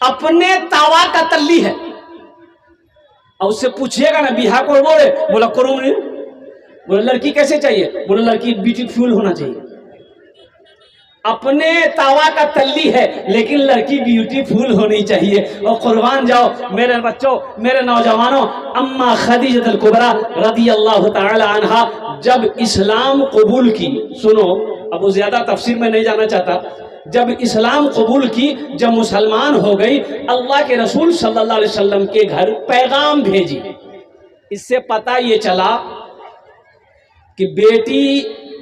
अपने तावा का तल्ली है। और उससे पूछिएगा ना बिहार को, बोला करो नहीं। बोला लड़की कैसे चाहिए? बोला लड़की ब्यूटीफुल होना चाहिए। अपने तावा का तल्ली है लेकिन लड़की ब्यूटीफुल होनी चाहिए। और कुर्बान जाओ मेरे बच्चों, मेरे नौजवानों, अम्मा खदीजतुल कुबरा रदियल्लाहु ताला अन्हा जब इस्लाम कबूल की, सुनो अब वो ज्यादा तफसीर में नहीं जाना चाहता, जब इस्लाम कबूल की, जब मुसलमान हो गई, अल्लाह के रसूल सल्लल्लाहु अलैहि वसल्लम के घर पैगाम भेजी। इससे पता ये चला कि बेटी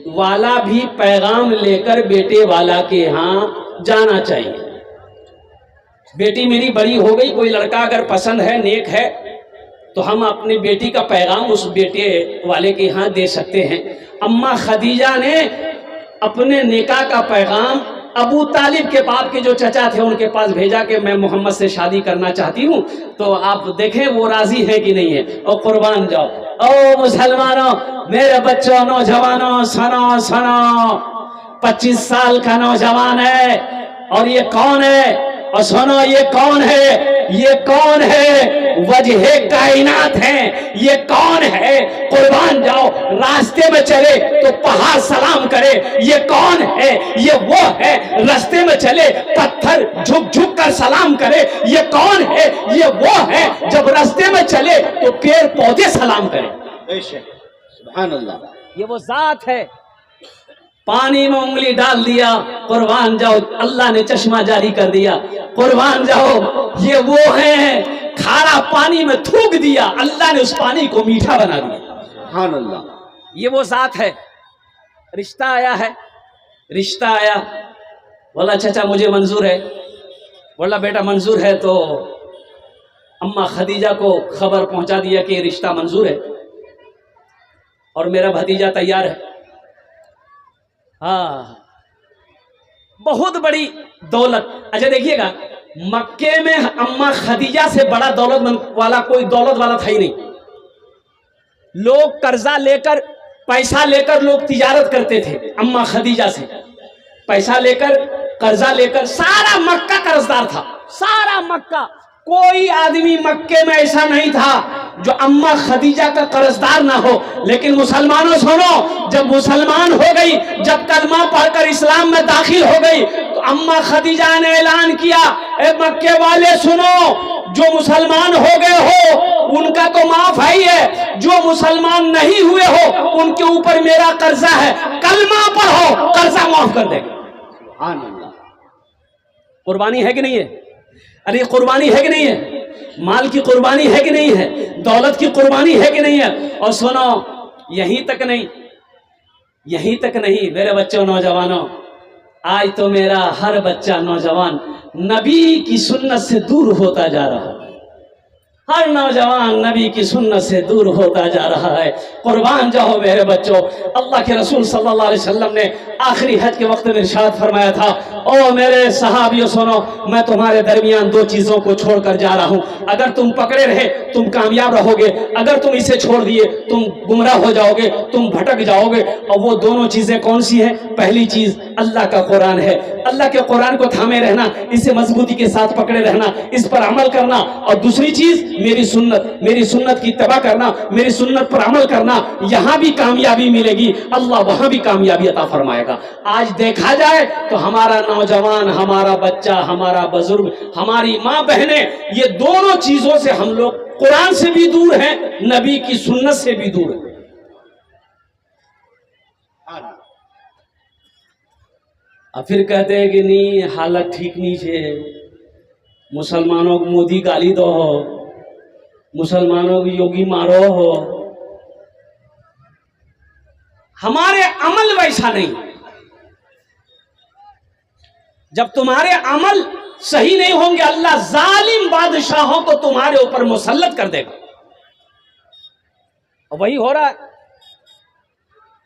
वाला भी पैगाम लेकर बेटे वाला के यहाँ जाना चाहिए। बेटी मेरी बड़ी हो गई, कोई लड़का अगर पसंद है, नेक है, तो हम अपनी बेटी का पैगाम उस बेटे वाले के यहाँ दे सकते हैं। अम्मा खदीजा ने अपने निकाह का पैगाम अबू तालिब के बाप के जो चचा थे उनके पास भेजा कि मैं मोहम्मद से शादी करना चाहती हूँ, तो आप देखें वो राजी है कि नहीं है। और कुर्बान जाओ, ओ मुसलमानों, मेरे बच्चों, नौजवानों, सुनो सुनो, 25 साल का नौजवान है और ये कौन है? और सुनो ये कौन है? ये कौन है? वजहे कायनात है। ये कौन है? कुर्बान जाओ, रास्ते में चले तो पहाड़ सलाम करे। ये कौन है? ये वो है, रास्ते में चले पत्थर झुक झुक कर सलाम करे। ये कौन है? ये वो है, जब रास्ते में चले तो पेड़ पौधे सलाम करे। सुभान अल्लाह, ये वो जात है। पानी में उंगली डाल दिया, कुर्बान जाओ, अल्लाह ने चश्मा जारी कर दिया। कुर्बान जाओ, ये वो है। खारा पानी में थूक दिया, अल्लाह ने उस पानी को मीठा बना दिया। सुभान अल्लाह, ये वो जात है। रिश्ता आया है, रिश्ता आया, बोला चाचा मुझे मंजूर है। बोला बेटा मंजूर है, तो अम्मा खदीजा को खबर पहुंचा दिया कि रिश्ता मंजूर है और मेरा भतीजा तैयार है। हाँ, बहुत बड़ी दौलत। अच्छा देखिएगा, मक्के में अम्मा खदीजा से बड़ा दौलत वाला कोई दौलत वाला था ही नहीं। लोग कर्जा लेकर, पैसा लेकर लोग तिजारत करते थे। अम्मा खदीजा से पैसा लेकर, कर्जा लेकर, सारा मक्का कर्जदार था, सारा मक्का। कोई आदमी मक्के में ऐसा नहीं था जो अम्मा खदीजा का कर्जदार ना हो। लेकिन मुसलमानों सुनो, जब मुसलमान हो गई, जब कलमा पढ़कर इस्लाम में दाखिल हो गई, तो अम्मा खदीजा ने ऐलान किया, ए मक्के वाले सुनो, जो मुसलमान हो गए हो उनका तो माफ ही है, जो मुसलमान नहीं हुए हो उनके ऊपर मेरा कर्जा है, कलमा पढ़ो, कर्जा माफ कर देगा। कुर्बानी है कि नहीं है? अरे कुर्बानी है कि नहीं है? माल की कुर्बानी है कि नहीं है? दौलत की कुर्बानी है कि नहीं है? और सुनो, यहीं तक नहीं, यहीं तक नहीं मेरे बच्चों, नौजवानों, आज तो मेरा हर बच्चा नौजवान नबी की सुन्नत से दूर होता जा रहा है। हर नौजवान नबी की सुन्नत से दूर होता जा रहा है। कुर्बान जाओ मेरे बच्चों, अल्लाह के रसूल सल्लल्लाहु अलैहि वसल्लम ने आखिरी हज के वक्त में इरशाद फरमाया था, ओ मेरे सहाबियों सुनो, मैं तुम्हारे दरमियान दो चीजों को छोड़कर जा रहा हूं। अगर तुम पकड़े रहे तुम कामयाब रहोगे, अगर तुम इसे छोड़ दिए तुम गुमराह हो जाओगे, तुम भटक जाओगे। और वो दोनों चीजें कौन सी हैं? पहली चीज अल्लाह का कुरान है। अल्लाह के कुरान को थामे रहना, इसे मजबूती के साथ पकड़े रहना, इस पर अमल करना। और दूसरी चीज मेरी सुन्नत की इत्तबा करना, मेरी सुन्नत पर अमल करना। यहां भी कामयाबी मिलेगी, अल्लाह वहां भी कामयाबी अता फरमाएगा। आज देखा जाए तो हमारा नौजवान, हमारा बच्चा, हमारा बुजुर्ग, हमारी माँ बहने, ये दोनों चीजों से हम लोग कुरान से भी दूर हैं, नबी की सुन्नत से भी दूर हैं। अब फिर कहते हैं कि नहीं हालत ठीक नहीं है, मुसलमानों को मोदी गाली दो हो, मुसलमानों को योगी मारो हो। हमारे अमल वैसा नहीं। जब तुम्हारे अमल सही नहीं होंगे, अल्लाह जालिम बादशाहों को तुम्हारे ऊपर मुसल्लत कर देगा। और वही हो रहा है।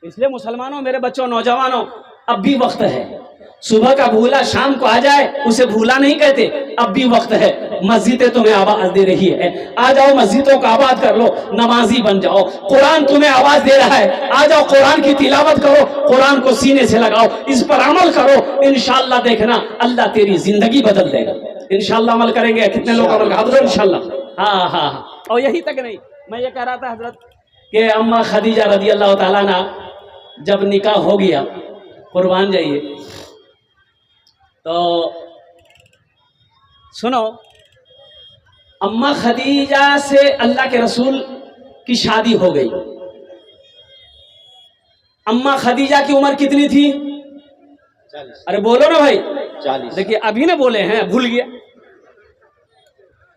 इसलिए मुसलमानों, मेरे बच्चों, नौजवानों, अब भी वक्त है। सुबह का भूला शाम को आ जाए उसे भूला नहीं कहते, अब भी वक्त है। मस्जिदें तुम्हें आवाज दे रही है, आ जाओ मस्जिदों को आबाद कर लो, नमाजी बन जाओ। कुरान तुम्हें आवाज दे रहा है, आ जाओ कुरान की तिलावत करो, कुरान को सीने से लगाओ, इस पर अमल करो। इंशाअल्लाह देखना अल्लाह तेरी जिंदगी बदल देगा। इंशाल्लाह अमल करेंगे। कितने लोग अमल करेंगे इंशाल्लाह? हाँ हाँ हाँ। और यही तक नहीं, मैं ये कह रहा था हजरत कि अम्मा खदीजा रदी अल्लाह ताला ना जब निकाह हो गया, कुर्बान जाइए, तो सुनो, अम्मा खदीजा से अल्लाह के रसूल की शादी हो गई। अम्मा खदीजा की उम्र कितनी थी? 40। अरे बोलो ना भाई, 40। देखिए अभी ना बोले हैं, भूल गया।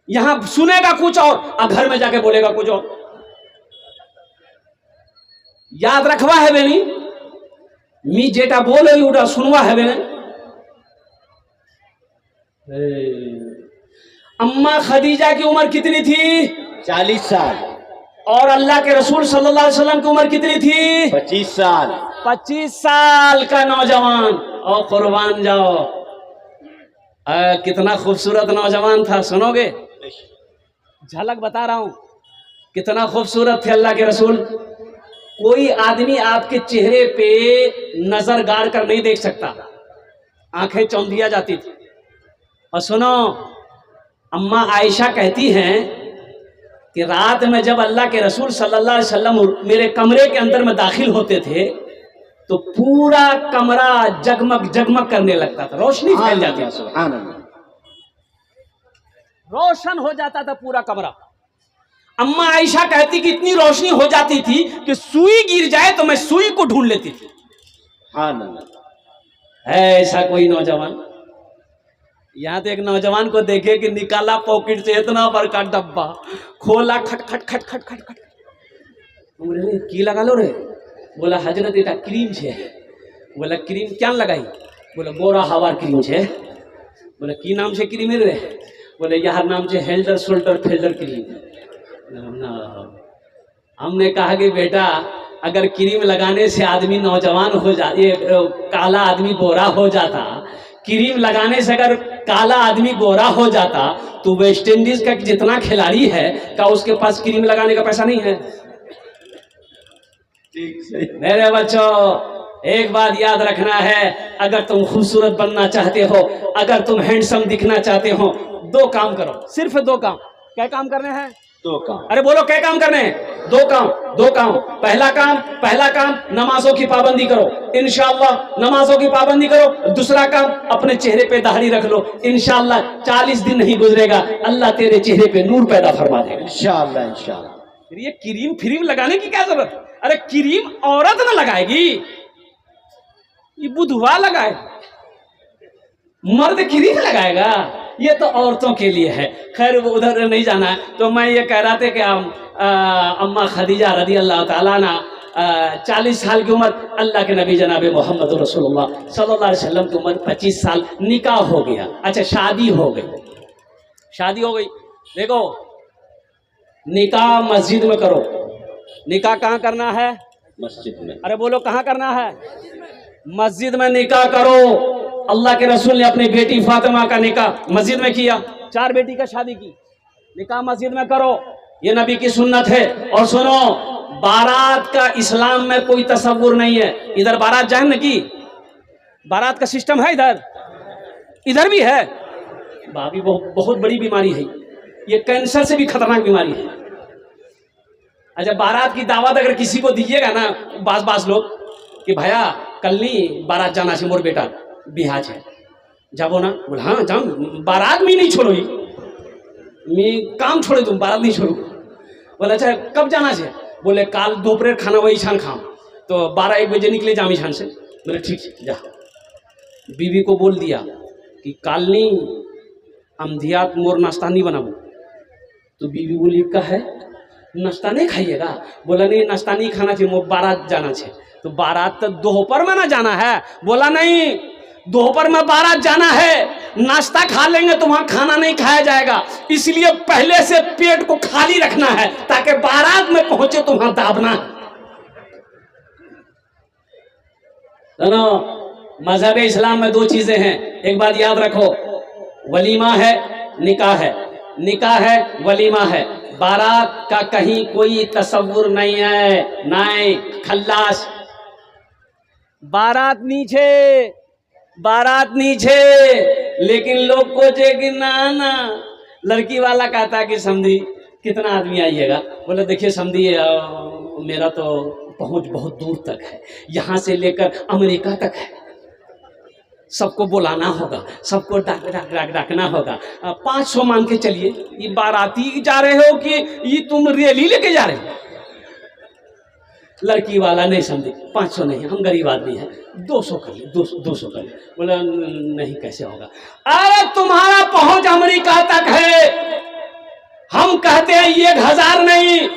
यहां सुनेगा कुछ और घर में जाके बोलेगा कुछ और। याद रखवा है बेनी, मी जेटा बोले उड़ा सुनवा है बेने। अम्मा खदीजा की उम्र कितनी थी? 40 साल। और अल्लाह के रसूल सल्लल्लाहु अलैहि वसल्लम की उम्र कितनी थी? 25 साल। 25 साल का नौजवान। और कुर्बान जाओ, कितना खूबसूरत नौजवान था। सुनोगे? झलक बता रहा हूं, कितना खूबसूरत थे अल्लाह के रसूल। कोई आदमी आपके चेहरे पे नजर गाड़ कर नहीं देख सकता, आंखें चौंधिया जाती थी। और सुनो, अम्मा आयशा कहती हैं कि रात में जब अल्लाह के रसूल सल्लल्लाहु अलैहि वसल्लम मेरे कमरे के अंदर में दाखिल होते थे तो पूरा कमरा जगमग जगमग करने लगता था, रोशनी फैल जाती थी, रोशन हो जाता था पूरा कमरा। अम्मा आयशा कहती कि इतनी रोशनी हो जाती थी कि सुई गिर जाए तो मैं सुई को ढूंढ लेती थी। है ऐसा कोई नौजवान? यहाँ तो एक नौजवान को देखे कि निकाला पॉकेट से इतना बड़का डब्बा, खोला, खट खट खट खट खट खट, बोले की लगा लो रे? बोला हजरत एटा क्रीम छे। बोला क्रीम क्या लगाई? बोला गोरा हवार क्रीम छे। बोले की नाम से क्रीम रे? बोले यार नाम से हेल्डर शोल्डर फेल्डर क्रीम। हमने कहा कि बेटा अगर क्रीम लगाने से आदमी नौजवान हो जाए, काला आदमी गोरा हो जाता, क्रीम लगाने से अगर काला आदमी गोरा हो जाता तो वेस्ट इंडीज का जितना खिलाड़ी है क्या उसके पास क्रीम लगाने का पैसा नहीं है? मेरे बच्चों, एक बात याद रखना है, अगर तुम खूबसूरत बनना चाहते हो, अगर तुम हैंडसम दिखना चाहते हो, 2 काम करो, सिर्फ 2 काम। क्या काम करने हैं? 2 काम। अरे बोलो क्या काम करने हैं? 2 काम। 2 काम। पहला काम नमाजों की पाबंदी करो, इंशाअल्लाह नमाजों की पाबंदी करो। दूसरा काम, अपने चेहरे पे दाढ़ी रख लो, इंशाअल्लाह 40 दिन नहीं गुजरेगा अल्लाह तेरे चेहरे पे नूर पैदा फरमा देगा, इंशाअल्लाह इंशाअल्लाह। ये क्रीम फ्रीम लगाने की क्या जरूरत? अरे क्रीम औरत ना लगाएगी, ये बुधवा लगाए, मर्द क्रीम लगाएगा? ये तो औरतों के लिए है। खैर वो उधर नहीं जाना है। तो मैं ये कह रहा था कि अम्मा खदीजा रदी अल्लाह ताला ना 40 साल की उम्र, अल्लाह के नबी जनाब मोहम्मद रसूलुल्लाह सल्लल्लाहु अलैहि वसल्लम की उम्र 25 साल, निकाह हो गया। अच्छा शादी हो गई, शादी हो गई। देखो निकाह मस्जिद में करो। निकाह कहाँ करना है? मस्जिद में। अरे बोलो कहाँ करना है? मस्जिद में निकाह करो। अल्लाह के रसूल ने अपनी बेटी फातिमा का निकाह मस्जिद में किया। 4 बेटी का शादी की, निकाह मस्जिद में करो, ये नबी की सुन्नत है। और सुनो, बारात का इस्लाम में कोई तसव्वुर नहीं है। इधर बारात जाए न की बारात का सिस्टम है, इधर भी है। भाभी बहुत बड़ी बीमारी है, ये कैंसर से भी खतरनाक बीमारी है। अच्छा बारात की दावत अगर किसी को दीजिएगा ना, बास लोग कि भैया कल नहीं बारात जाना से मोर बेटा बिहार है, जाबो ना? बोला हाँ जाओ, बारात में नहीं छोड़ो, मैं काम छोड़े तुम बारात नहीं छोड़ो। बोले अच्छा कब जाना है? बोले काल दोपहर खाना वही छान खाओ, तो 12-1 बजे निकले जामी छान से। बोले ठीक है जा। बीवी को बोल दिया कि काल नहीं अमधियात मोर नाश्ता नहीं बनाबो। तो बीवी बोली का है नाश्ता नहीं खाइएगा? बोला नहीं नाश्ता नहीं खाना चाहिए, मोर बारात जाना चाहिए। तो बारात तो दोपहर में ना जाना है? बोला नहीं दोपहर में बारात जाना है, नाश्ता खा लेंगे तो वहां खाना नहीं खाया जाएगा, इसलिए पहले से पेट को खाली रखना है ताकि बारात में पहुंचे तो वहां दाबना। मजहब इस्लाम में 2 चीजें हैं, एक बात याद रखो, वलीमा है, निकाह है। निकाह है, वलीमा है। बारात का कहीं कोई तसव्वुर नहीं है, नहीं खल्लास। बारात नीचे लेकिन लोग कोचे कि ना ना, लड़की वाला कहता कि समझी कितना आदमी आइएगा। बोले देखिए समझी मेरा तो पहुंच बहुत दूर तक है, यहाँ से लेकर अमेरिका तक है, सबको बुलाना होगा, सबको डाकना होगा। 500 मान के चलिए। ये बाराती जा रहे हो कि ये तुम रैली लेके जा रहे हो? लड़की वाला नहीं समझे, 500 नहीं, हम गरीब आदमी हैं, 200 कर लिए, 200 कर लिए। बोला नहीं कैसे होगा? अरे तुम्हारा पहुंच अमेरिका तक है, हम कहते हैं 1000 नहीं,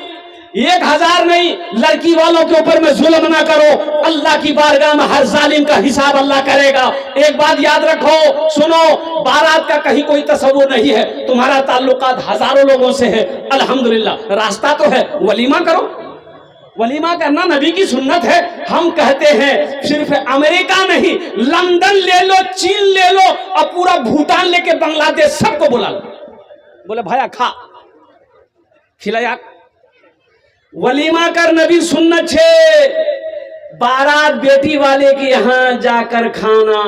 1000 नहीं, लड़की वालों के ऊपर में जुल्म ना करो, अल्लाह की बारगाह में हर जालिम का हिसाब अल्लाह करेगा। एक बात याद रखो, सुनो, बारात का कहीं कोई तस्वुर नहीं है, तुम्हारा ताल्लुकात हजारों लोगों से है, अल्हम्दुलिल्लाह रास्ता तो है, वलीमा करो। वलीमा करना नबी की सुन्नत है। हम कहते हैं सिर्फ अमेरिका नहीं, लंदन ले लो, चीन ले लो, और पूरा भूटान लेके बांग्लादेश सबको बुला लो। बोले भाया खा खिलाया, वलीमा कर नबी सुन्नत छे। बारात बेटी वाले के यहाँ जाकर खाना,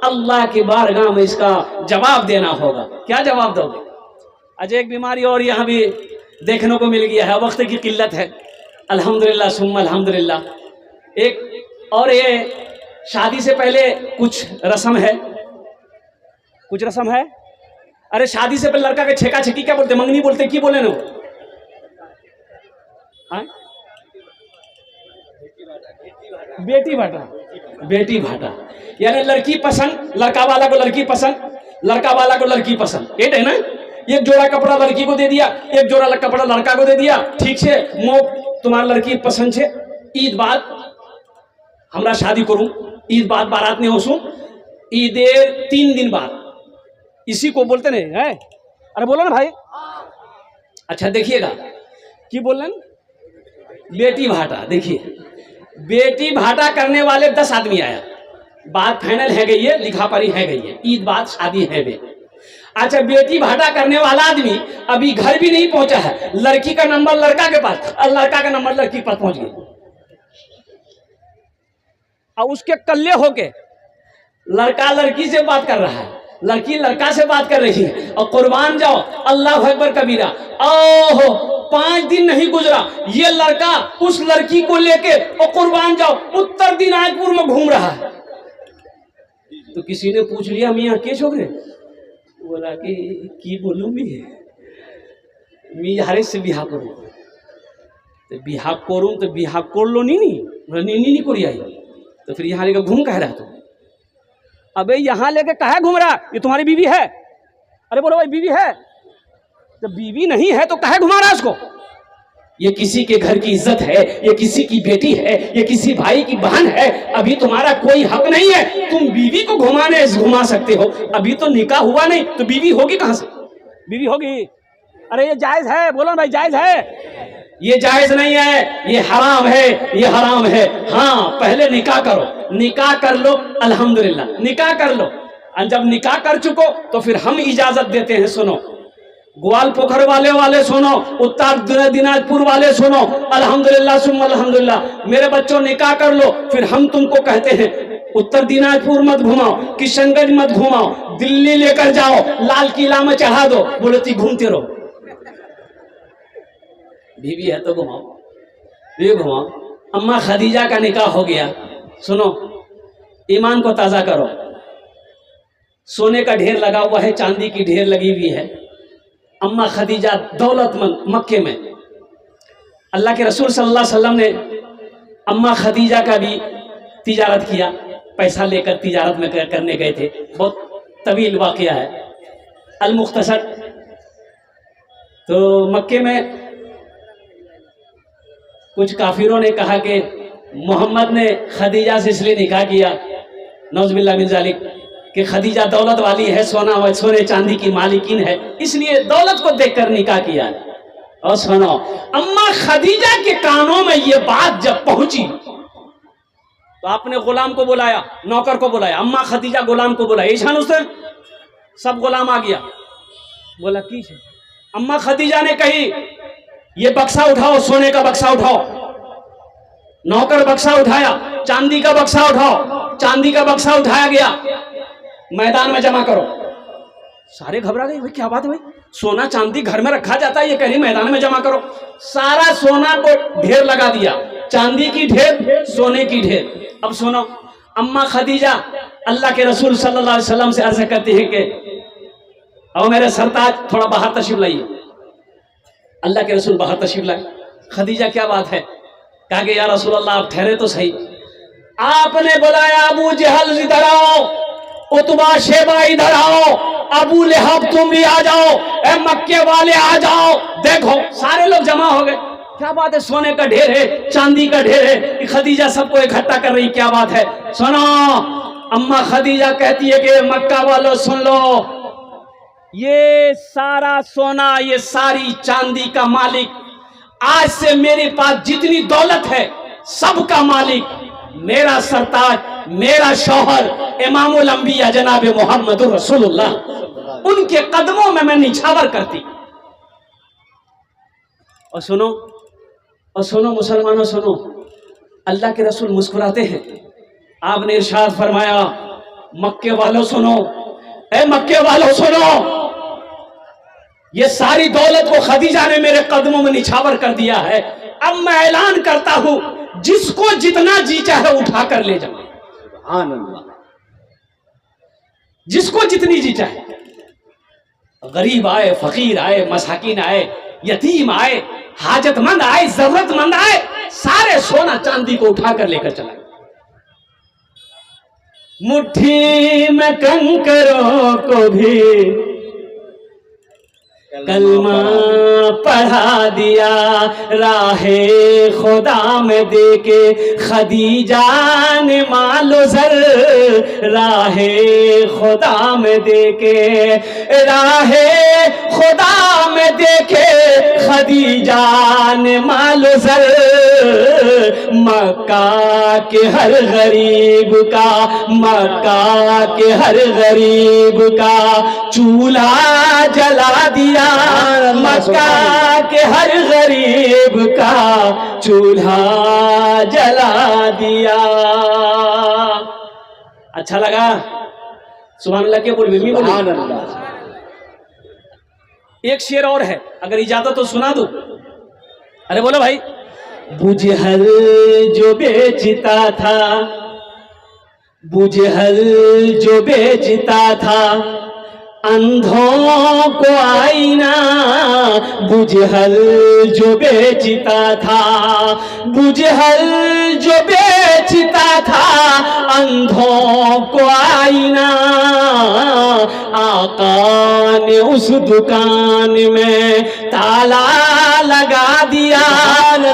अल्लाह की बारगाह में इसका जवाब देना होगा। क्या जवाब दोगे? आज एक बीमारी और यहाँ भी देखने को मिल गया है, वक्त की किल्लत है, अल्हम्दुलिल्लाह सुम्मा अल्हम्दुलिल्लाह। एक और ये शादी से पहले कुछ रस्म है, कुछ रस्म है। अरे शादी से पहले लड़का के छेका छेकी क्या बोलते, मंगनी बोलते, की बोले ना? बेटी भाटा, बेटी भाटा, यानी लड़की पसंद, लड़का वाला को लड़की पसंद, लड़का वाला को लड़की पसंद। ये है ना, एक जोड़ा कपड़ा लड़की को दे दिया, एक जोड़ा कपड़ा लड़का को दे दिया, ठीक से मो तुम्हारा लड़की पसंद है। ईद बाद हमरा शादी करूं, ईद बाद बारात नहीं होसूं, ईद 3 दिन बाद, इसी को बोलते नहीं है। अरे बोलो ना भाई। अच्छा देखिएगा कि बोलन बेटी भाटा। देखिए बेटी भाटा करने वाले 10 आदमी आया, बात फाइनल है गई है, लिखा पढ़ी है गई है, ईद बाद शादी है बे। अच्छा बेटी भाटा करने वाला आदमी अभी घर भी नहीं पहुंचा है, लड़की का नंबर लड़का के पास और लड़का का नंबर लड़की के पास पहुंच गया, और उसके कल्ले होके लड़का लड़की से बात कर रहा है, लड़की लड़का से बात कर रही है, और कुर्बान जाओ अल्लाह अकबर कबीरा। ओहो 5 दिन नहीं गुजरा, ये लड़का उस लड़की को लेके और कुर्बान जाओ उत्तर दिनाजपुर में घूम रहा है। तो किसी ने पूछ लिया मियाँ के छोकरे? बोला कि बोलूँ मी हारे से बिहा करूँ, तो बिहा करूँ तो बिहा कर लो नी कोरिया, तो फिर यहाँ लेकर घूम कह रहा तो? अबे यहाँ लेके कहा घूम रहा? ये तुम्हारी बीवी है? अरे बोलो भाई बीवी है, तो बीवी नहीं है तो कहे घुमा रहा उसको? ये किसी के घर की इज्जत है, ये किसी की बेटी है, ये किसी भाई की बहन है, अभी तुम्हारा कोई हक नहीं है तुम बीवी को घुमा सकते हो। अभी तो निकाह हुआ नहीं तो बीवी होगी कहां से? बीवी होगी। अरे ये जायज है? बोलो ना भाई जायज है? ये जायज नहीं है, ये हराम है, ये हराम है। हाँ पहले निकाह करो, निकाह कर लो, अल्हम्दुलिल्लाह निकाह कर लो, और जब निकाह कर चुको तो फिर हम इजाजत देते हैं। सुनो ग्वाल पोखर वाले सुनो, उत्तर दिनाजपुर वाले सुनो, अल्हम्दुलिल्लाह सुम्मा अल्हम्दुलिल्लाह। मेरे बच्चों निकाह कर लो, फिर हम तुमको कहते हैं उत्तर दिनाजपुर मत घुमाओ, किशनगंज मत घुमाओ, दिल्ली लेकर जाओ, लाल किला में चढ़ा दो, बोलो ती घूमते रहो। बीवी है तो घुमाओ, बीवी घुमाओ। अम्मा खदीजा का निकाह हो गया। सुनो ईमान को ताज़ा करो, सोने का ढेर लगा हुआ है, चांदी की ढेर लगी हुई है। अम्मा खदीजा दौलतमंद, मक्के में अल्लाह के रसूल सल्लल्लाहु अलैहि वसल्लम ने अम्मा खदीजा का भी तिजारत किया, पैसा लेकर तिजारत में करने गए थे। बहुत तवील वाक़या है अल मुख्तसर। तो मक्के में कुछ काफिरों ने कहा कि मोहम्मद ने खदीजा से इसलिए निकाह किया, नौज़ुबिल्लाह मिन ज़ालिक, कि खदीजा दौलत वाली है, सोने चांदी की मालिकिन है, इसलिए दौलत को देखकर निकाह किया। और सुनो अम्मा खदीजा के कानों में ये बात जब पहुंची तो आपने गुलाम को बुलाया, नौकर को बुलाया, अम्मा खदीजा गुलाम को बुलाया, ईशान उसने सब गुलाम आ गया। बोला की है? अम्मा खदीजा ने कही ये बक्सा उठाओ, सोने का बक्सा उठाओ। नौकर बक्सा उठाया, चांदी का बक्सा उठाओ, चांदी का बक्सा उठाया गया, मैदान में जमा करो। सारे घबरा गए, भाई क्या बात है भाई, सोना चांदी घर में रखा जाता है, ये कह रही मैदान में जमा करो। सारा सोना को ढेर लगा दिया, चांदी की ढेर, सोने की ढेर। अब सुनो, अम्मा खदीजा अल्लाह के रसूल सल्लल्लाहु अलैहि वसल्लम से अर्ज करती है कि और मेरे सरताज थोड़ा बाहर तशरीफ लाइए। अल्लाह के रसूल बाहर तशरीफ लाए। खदीजा क्या बात है? कहा कि या रसूल अल्लाह आप ठहरे तो सही। आपने बुलाया अबू जहल इधर आओ, उतबा शेबा इधर आओ, अबू लहब तुम भी आ जाओ, ए मक्के वाले आ जाओ। देखो सारे लोग जमा हो गए। क्या बात है, सोने का ढेर है, चांदी का ढेर है। खदीजा सबको इकट्ठा कर रही, क्या बात है? सुनो, अम्मा खदीजा कहती है कि मक्का वालों सुन लो, ये सारा सोना, ये सारी चांदी का मालिक आज से मेरे पास जितनी दौलत है सबका मालिक मेरा सरताज, मेरा शौहर इमामुल अंबिया जनाब मोहम्मद रसूलुल्लाह, उनके कदमों में मैं निछावर करती। और सुनो मुसलमानों, सुनो, अल्लाह के रसूल मुस्कुराते हैं। आपने इरशाद फरमाया, मक्के वालों सुनो, ए मक्के वालों सुनो, ये सारी दौलत को खदीजा ने मेरे कदमों में निछावर कर दिया है। अब मैं ऐलान करता हूं, जिसको जितना जी चाहे उठा कर ले जाओ, सुभान अल्लाह, जिसको जितनी जी चाहे। गरीब आए, फकीर आए, मसाकिन आए, यतीम आए, हाजतमंद आए, जरूरतमंद आए, सारे सोना चांदी को उठा कर लेकर चला। मुट्ठी में कंकरों को भी कलमा पढ़ा दिया, राहे खुदा में देके खदीजा ने मालो जर, राहे खुदा में देके, राहे खुदा में देके खदीजा ने मालो जर, मक्का के हर गरीब का, मक्का के हर गरीब का चूल्हा जला दिया, मक्का के हर गरीब का चूल्हा जला दिया। अच्छा लगा? सुभान अल्लाह के बोल, सुभान अल्लाह। एक शेर और है, अगर इजाजत तो सुना दूं। अरे बोलो भाई। बुझहल जो बेचता था, बुझहल जो बेचता था अंधों को आईना, बुझहल जो बेचता था, बुझहल जो बेचता था अंधों को आईना, आका ने उस दुकान में ताला लगा दिया,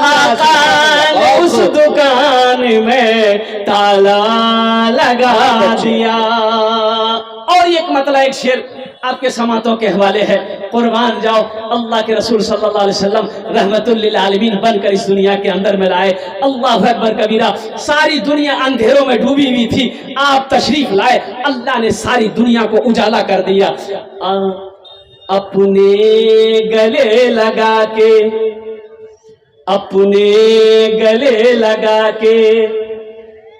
आका ने उस दुकान में ताला लगा दिया। और एक मतलब एक शेर आपके समातों के हवाले है, कुर्बान जाओ, अल्लाह के रसूल सल्लल्लाहु अलैहि वसल्लम रहमतुल लिल आलमीन बनकर इस दुनिया के अंदर में लाए। अल्लाहु अकबर कबीरा। सारी दुनिया अंधेरों में डूबी हुई थी, आप तशरीफ लाए, अल्लाह ने सारी दुनिया को उजाला कर दिया। अपने गले लगा के, अपने गले लगा के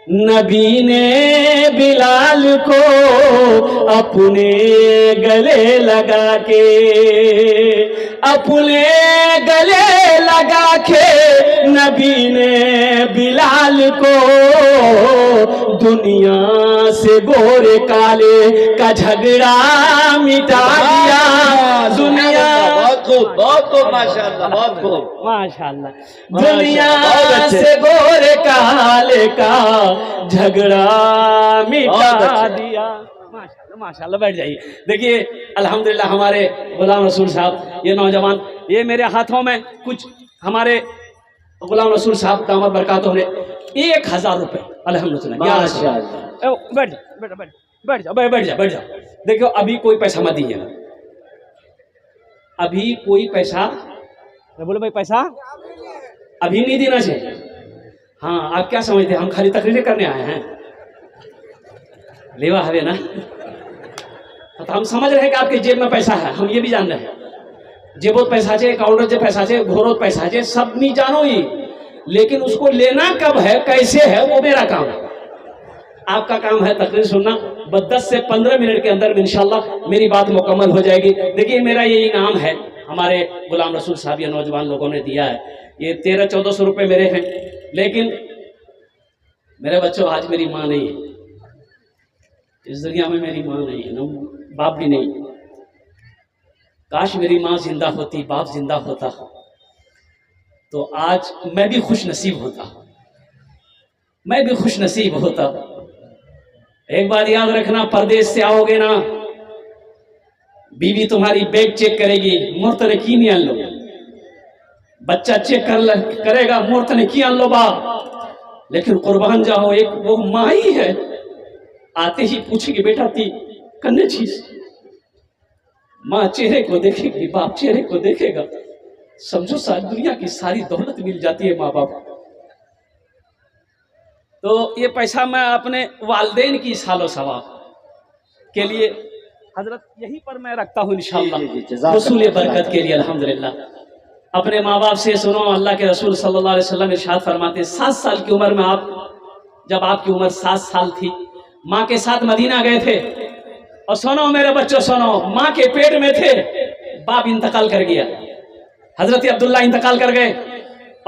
नबी ने बिलाल को, अपने गले लगा के, अपने गले लगा के नबी ने बिलाल को, दुनिया से गोरे काले का झगड़ा मिटा दिया। दुनिया बहुत खूब माशाअल्लाह, बहुत खूब माशाअल्लाह। दुनिया से गोरे काले का झगड़ा मिटा दिया। माशाअल्लाह माशाअल्लाह, बैठ जाइए। देखिए अल्हम्दुलिल्लाह हमारे गुलाम रसूल साहब, ये नौजवान, ये मेरे हाथों में कुछ हमारे गुलाम रसूल साहब दामद बरकातों ने 1000 रुपए अल्हम्दुलिल्लाह। बैठ जा, बैठ जा, बैठ जा, बैठ जा। देखो अभी कोई पैसा मत दीजिए, अभी कोई पैसा, बोलो भाई पैसा अभी नहीं देना चाहिए। हाँ, आप क्या समझते हैं हम खाली तकरीरें करने आए हैं? लेवा हवे ना, तो हम समझ रहे हैं कि आपके जेब में पैसा है, हम ये भी जान रहे हैं। जेबोत पैसा है, अकाउंट से पैसा है, घोरोत पैसा है, सब नहीं जानो ही, लेकिन उसको लेना कब है, कैसे है, वो मेरा काम है। आपका काम है तकरीर सुनना। बस 10 से 15 मिनट के अंदर इंशाल्लाह मेरी बात मुकम्मल हो जाएगी। देखिए मेरा ये इनाम है, हमारे गुलाम रसूल साहब या नौजवान लोगों ने दिया है। ये 1300-1400 रुपये मेरे हैं, लेकिन मेरे बच्चों आज मेरी माँ नहीं है इस दुनिया में, मेरी माँ नहीं है ना, बाप भी नहीं। काश मेरी माँ जिंदा होती, बाप जिंदा होता तो आज मैं भी खुश नसीब होता, मैं भी खुश नसीब होता। एक बात याद रखना, परदेश से आओगे ना, बीवी तुम्हारी बैग चेक करेगी, मूर्त ने की नहीं आन लो, बच्चा चेक करेगा, मूर्त ने की आन लो बाप। लेकिन कुर्बान जाओ, एक वो माँ ही है, आते ही पूछेगी बेटा ती कन्ने चीज। माँ चेहरे को देखेगी, बाप चेहरे को देखेगा, समझो सारी दुनिया की सारी दौलत मिल जाती है माँ बाप। तो ये पैसा मैं अपने वालदेन की सालो सवाब के लिए हजरत यहीं पर मैं रखता हूँ इंशाअल्लाह, रसूल बरकत के लिए। अल्हम्दुलिल्लाह अपने माँ बाप से सुनो, अल्लाह के रसूल सल्लल्लाहु अलैहि वसल्लम इरशाद फरमाते, 7 साल की उम्र में जब आपकी उम्र 7 साल थी, माँ के साथ मदीना गए थे। और सुनो मेरे बच्चों सुनो, माँ के पेट में थे, बाप इंतकाल कर गया, हजरत अब्दुल्ला इंतकाल कर गए।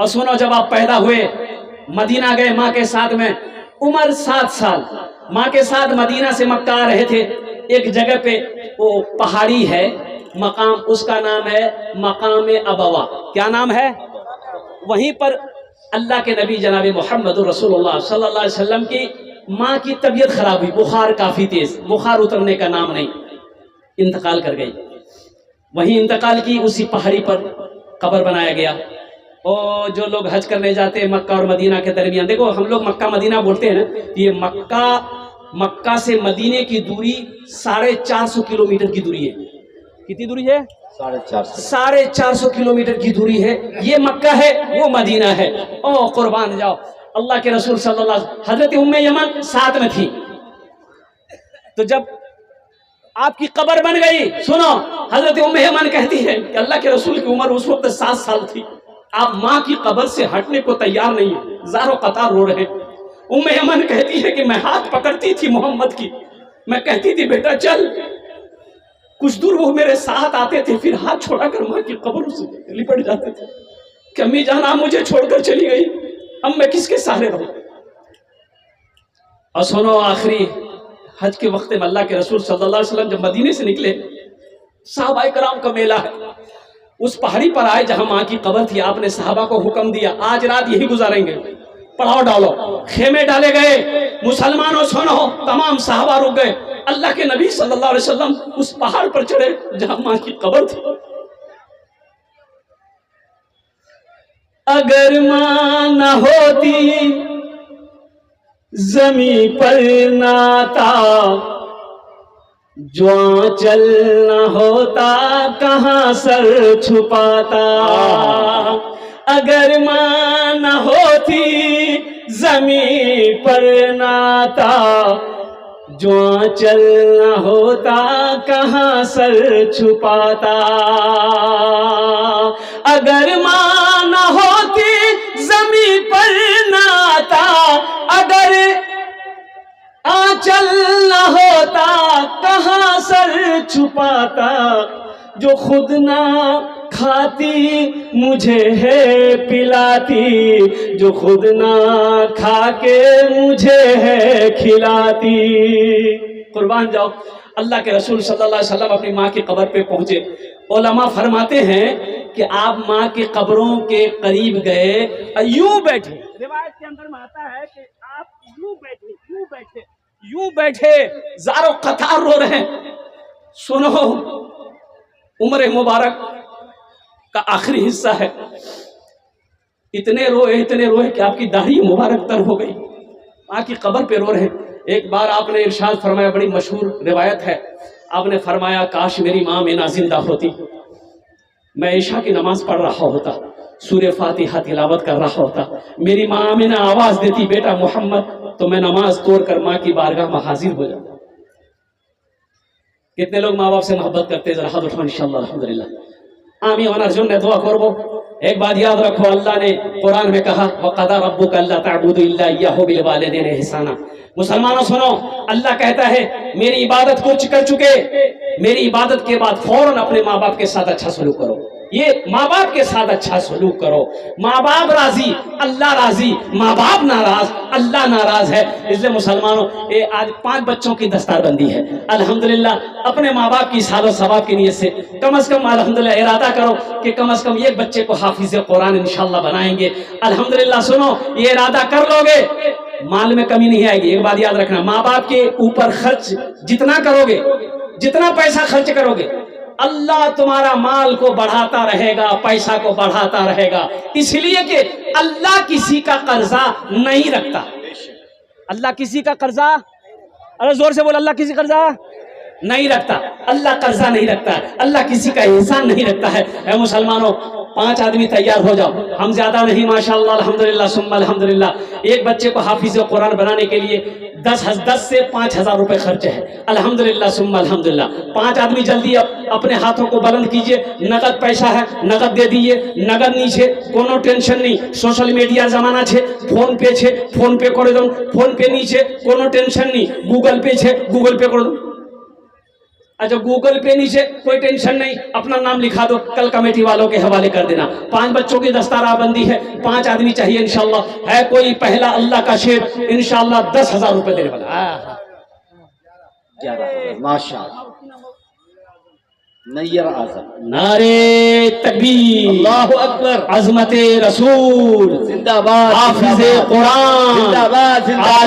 और सुनो जब आप पैदा हुए, मदीना गए माँ के साथ में, उम्र 7 साल, माँ के साथ मदीना से मक्का आ रहे थे। एक जगह पे वो पहाड़ी है, मकाम, उसका नाम है मकाम अबवा। क्या नाम है? वहीं पर अल्लाह के नबी जनाब मोहम्मद रसूलुल्लाह सल्लल्लाहु अलैहि वसल्लम की माँ की तबीयत खराब हुई, बुखार काफी तेज, बुखार उतरने का नाम नहीं, इंतकाल कर गई। वहीं इंतकाल की, उसी पहाड़ी पर कब्र बनाया गया। और जो लोग हज करने जाते हैं मक्का और मदीना के दरमियान, देखो हम लोग मक्का मदीना बोलते हैं ना, ये मक्का से मदीने की दूरी 450 किलोमीटर की दूरी है। कितनी दूरी है? 450 किलोमीटर की दूरी है। ये मक्का है, वो मदीना है। ओ कुर्बान जाओ, अल्लाह के रसूल सल्लल्लाहु अलैहि वसल्लम, हजरत उम्मे यमन साथ में थी। तो जब आपकी कब्र बन गई, सुनो हजरत उम्मे यमन कहती है कि अल्लाह के रसूल की उम्र उस वक्त 7 साल थी, आप माँ की कब्र से हटने को तैयार नहीं है, ज़ारो कतार रो रहे हैं। उम्मे यमन कहती है कि मैं हाथ पकड़ती थी मोहम्मद की, मैं कहती थी बेटा चल, कुछ दूर वो मेरे साथ आते थे, फिर हाथ छोड़ाकर माँ की कब्र से लिपट जाते थे कि अम्मी जान आप मुझे छोड़कर चली गई, अब मैं किसके सहारे रहूं। और सुनो आखिरी हज के वक्त में अल्लाह के रसूल सल्लल्लाहु अलैहि वसल्लम जब मदीने से निकले, सहाबाए कराम का मेला है, उस पहाड़ी पर आए जहां माँ की कब्र थी। आपने सहाबा को हुक्म दिया आज रात यही गुजारेंगे, पड़ाव डालो। खेमे डाले गए, मुसलमानों सुनो, तमाम सहाबा रुक गए। अल्लाह के नबी सल्लल्लाहु अलैहि वसल्लम उस पहाड़ पर चढ़े जहां माँ की कब्र थी। अगर माँ न होती जमी पर नाता, जो आंचल न होता कहाँ सर छुपाता। अगर माँ न होती जमी पर नाता, जो आंचल न होता कहाँ सर छुपाता। अगर माँ न होती जमी पर नाता, अगर आंचल न होता कहाँ सर छुपाता। जो खुद ना खाती मुझे है पिलाती, जो खुद ना खा के मुझे है खिलाती। कुर्बान जाओ, अल्लाह के रसूल सल्लल्लाहु अलैहि वसल्लम अपनी माँ की कब्र पे पहुंचे। उलमा फरमाते हैं कि आप माँ की कब्रों के करीब गए, यूं बैठे, रिवायत के अंदर में आता है कि आप यूं बैठे ज़ारो कतार रो रहे हैं। सुनो, उम्र मुबारक का आखिरी हिस्सा है, इतने रोए कि आपकी दाढ़ी मुबारक तर हो गई, माँ की कब्र पे रो रहे हैं। एक बार आपने इरशाद फरमाया, बड़ी मशहूर रिवायत है, आपने फरमाया काश मेरी माँ मीना जिंदा होती, मैं ईशा की नमाज पढ़ रहा होता, सूरह फातिहा तिलावत कर रहा होता, मेरी माँ आमिना आवाज देती बेटा मोहम्मद, तो मैं नमाज तोड़कर माँ की बारगाह में हाजिर हो जाता। कितने लोग माँ बाप से मोहब्बत करते हैं, जरा हाथ उठाओ इंशाअल्लाह। अल्हम्दुलिल्लाह आमीन व अर्जुन ने दुआ करबो। एक बात याद रखो, अल्लाह ने कुरान में कहा वक़दा रब्बुका अल्ला तअबुदु इल्ला इय्याहु बिल वालिदैनि इहसाना, मुसलमानों सुनो, अल्लाह कहता है मेरी इबादत कुछ कर चुके, मेरी इबादत के बाद फौरन अपने माँ बाप के साथ अच्छा सलूक करो। ये माँ बाप के साथ अच्छा सलूक करो। माँ बाप राजी, अल्लाह राजी, माँ बाप नाराज, अल्लाह नाराज है। इसलिए मुसलमानों, ये आज 5 बच्चों की दस्तारबंदी है। अल्हम्दुलिल्लाह, अपने माँ बाप की सालो सवाब की नीयत से कम से कम अल्हम्दुलिल्लाह इरादा करो कि कम से कम एक बच्चे को हाफिज कुरान इंशाअल्लाह बनाएंगे। अल्हम्दुलिल्लाह सुनो, ये इरादा कर लोगे, माल में कमी नहीं आएगी। एक बात याद रखना, माँ बाप के ऊपर खर्च जितना करोगे, जितना पैसा खर्च करोगे, अल्लाह तुम्हारा माल को बढ़ाता रहेगा, पैसा को बढ़ाता रहेगा। इसलिए कि अल्लाह किसी का कर्जा नहीं रखता। अल्लाह किसी का कर्जा, अरे जोर से बोल, अल्लाह किसी कर्जा नहीं रखता। अल्लाह कर्जा नहीं रखता, अल्लाह किसी का एहसान नहीं रखता है। ऐ मुसलमानों, 5 आदमी तैयार हो जाओ, हम ज्यादा नहीं, माशाअल्लाह अल्हम्दुलिल्लाह सुम्मा अल्हम्दुलिल्लाह। एक बच्चे को हाफिज कुरान बनाने के लिए 10 से 5,000 रुपए खर्च है। अल्हम्दुलिल्लाह सुम्मा अल्हम्दुलिल्लाह। 5 आदमी जल्दी अपने हाथों को बुलंद कीजिए। नगद पैसा है, नगद दे दीजिए, नगद नहीं छे कोनो टेंशन नहीं। सोशल मीडिया जमाना छे, फोन पे छे, फोन पे कर दो, फोन पे नीचे कोनो टेंशन नहीं। गूगल पे छे, गूगल पे कर दो। अच्छा, गूगल पे नीचे कोई टेंशन नहीं, अपना नाम लिखा दो, कल कमेटी वालों के हवाले कर देना। 5 बच्चों की दस्तारबंदी है, 5 आदमी चाहिए इंशाल्लाह। है कोई पहला अल्लाह का शेर इंशाल्लाह 10,000 रुपए देने वाला। माशाअल्लाह, नैयर आज़म, नारे तकबीर, अल्लाहु अकबर, अज़मते रसूल जिंदाबाद, हाफिज़े कुरान, जिंदाबाद, जिंदाबाद।